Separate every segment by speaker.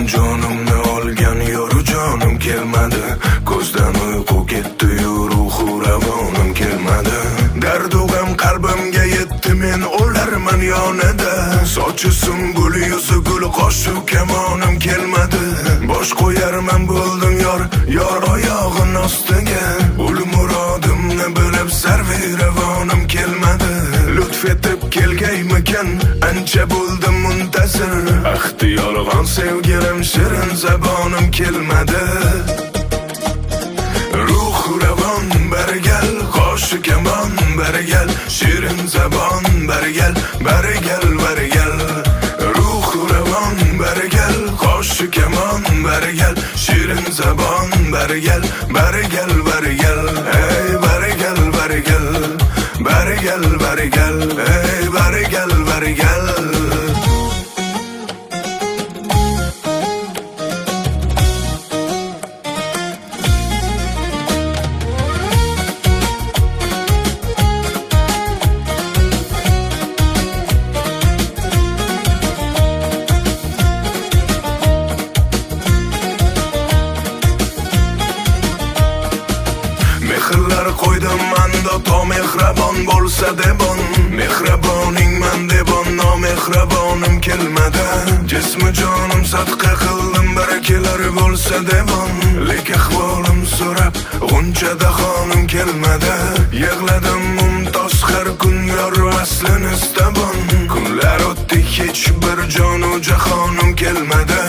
Speaker 1: jonimni olgan yoru jonim kelmadi. Ko'zdan uyqu ketdi, ruhu ravonim kelmadi. Dardu g'am qalbimga yetdi, men o'larman yonida. Sochi sumbul, yuzi gul, qoshi kamonim kelmadi. Bosh qo'yarman bo'ldim yor oyog'in ostiga. Ul murodimni bilib sarvi ravonim kelmadi. Lutf etib kelgaymikan, ancha bo'ldim muntazir. Ahdi yolg'on sevgilim, shirin zabonim kelmadi. Ruh ravon barigal, qoshi kamon barigal, shirin zabon barigal, barigal barigal. Ruh ravon barigal, qoshi kamon barigal, shirin zabon barigal, barigal barigal. Ey barigal barigal, barigal barigal, ey barigal barigal. Mehrlar qo'ydim manda, to mehrabon bo'lsa debon. Mehraboning man debon, nomehrabonim kelmadi. Jismi jonim sadqa qildim, barakalar bo'lsa debon. Lek ahvolim so'rab, g'unchada xonim kelmadi. Yig'ladim mumtoz har kun, yor vaslini istabon. Kunlar o'tdi, hech bir jonu jahonim kelmadi.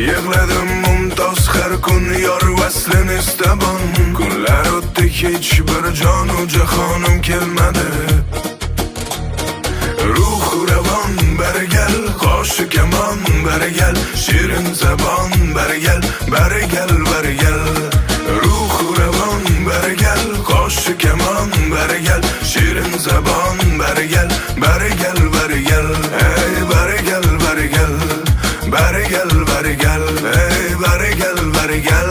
Speaker 1: Yig'ladim mumtoz har kun, yor vaslini istabon. Kunlar o'tdi, hech bir jonu jahonim kelmadi. Ruh ravon barigal, qoshi kamon barigal, shirin zabon barigal, barigal barigal. Ruh ravon barigal, qoshi kamon barigal, shirin zabon barigal, barigal barigal. Ey barigal barigal, barigal barigal, ey barigal barigal.